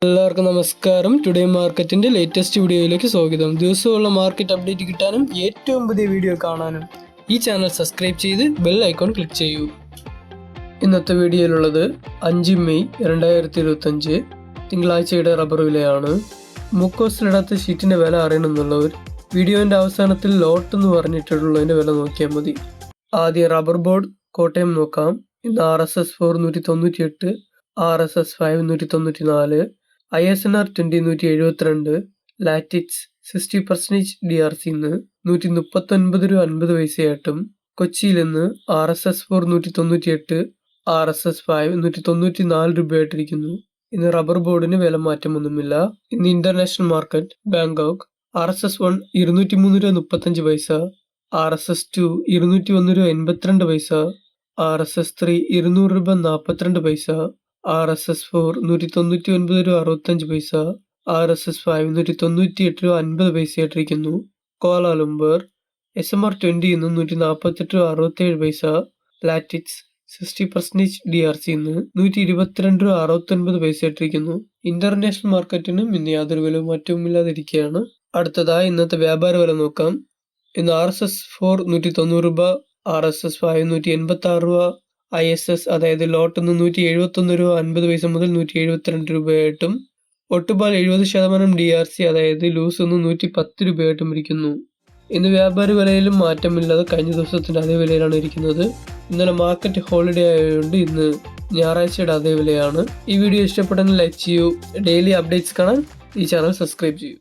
എല്ലാവർക്കും നമസ്കാരം. ടുഡേ മാർക്കറ്റിന്റെ ലേറ്റസ്റ്റ് വീഡിയോയിലേക്ക് സ്വാഗതം. ദിവസമുള്ള മാർക്കറ്റ് അപ്ഡേറ്റ് കിട്ടാനും ഏറ്റവും പുതിയ വീഡിയോ കാണാനും ഈ ചാനൽ സബ്സ്ക്രൈബ് ചെയ്ത് ബെൽ ഐക്കോൺ ക്ലിക്ക് ചെയ്യൂ. ഇന്നത്തെ വീഡിയോയിലുള്ളത് 5 മെയ് 2025 തിങ്കളാഴ്ചയുടെ റബ്ബർ വിലയാണ്. മുക്കോസിലിടാത്ത ഷീറ്റിന്റെ വില അറിയണമെന്നുള്ളവർ വീഡിയോന്റെ അവസാനത്തിൽ ലോട്ട് എന്ന് പറഞ്ഞിട്ടുള്ളതിന്റെ വില നോക്കിയാൽ മതി. ആദ്യം റബ്ബർ ബോർഡ് കോട്ടയം നോക്കാം. ഇന്ന് RSS 498, RSS 5 194, ISNR 20 172, latex 60% DRC ഇന്ന് 139 രൂപ 50 പൈസയായിട്ടും കൊച്ചിയിൽ ഇന്ന് RSS 4 198, RSS 5 194 രൂപയായിട്ടിരിക്കുന്നു. ഇന്ന് റബ്ബർ ബോർഡിന് വില മാറ്റമൊന്നുമില്ല. ഇന്ന് ഇന്റർനാഷണൽ മാർക്കറ്റ് ബാങ്കോക്ക് RSS 1 203 രൂപ 35 പൈസ, RSS 2 201 രൂപ 82 പൈസ, RSS 3 200 രൂപ 42 പൈസ, RSS 4 199 രൂപ 65 പൈസ, RSS 5 198 രൂപ 50 പൈസയായിട്ടിരിക്കുന്നു. കോലാലംപൂർ SMR 20 ഇന്ന് 148 രൂപ 67 പൈസ, ലാറ്റിക്സ് 60% DRC ഇന്ന് 122 രൂപ 69 പൈസയായിട്ടിരിക്കുന്നു. ഇന്റർനാഷണൽ മാർക്കറ്റിനും ഇന്ന് യാതൊരു വില മാറ്റവും ഇല്ലാതിരിക്കുകയാണ്. അടുത്തതായി ഇന്നത്തെ വ്യാപാര വില നോക്കാം. ഇന്ന് RSS 4 190 രൂപ, RSS 5 186 രൂപ, ISS അതായത് ലോട്ട് 171 രൂപ 50 പൈസ മുതൽ 172 രൂപയായിട്ടും ഒട്ടുപാൽ 70% DRC അതായത് ലൂസ് 110 രൂപയായിട്ടും ഇരിക്കുന്നു. ഇന്ന് വ്യാപാര വിലയിലും മാറ്റമില്ലാതെ കഴിഞ്ഞ ദിവസത്തിന്റെ അതേ വിലയിലാണ് ഇരിക്കുന്നത്. ഇന്നലെ മാർക്കറ്റ് ഹോളിഡേ ആയതുകൊണ്ട് ഇന്ന് ഞായറാഴ്ചയുടെ അതേ വിലയാണ്. ഈ വീഡിയോ ഇഷ്ടപ്പെട്ടെങ്കിൽ ലൈക്ക് ചെയ്യൂ. ഡെയിലി അപ്ഡേറ്റ്സ് കാണാൻ ഈ ചാനൽ സബ്സ്ക്രൈബ് ചെയ്യൂ.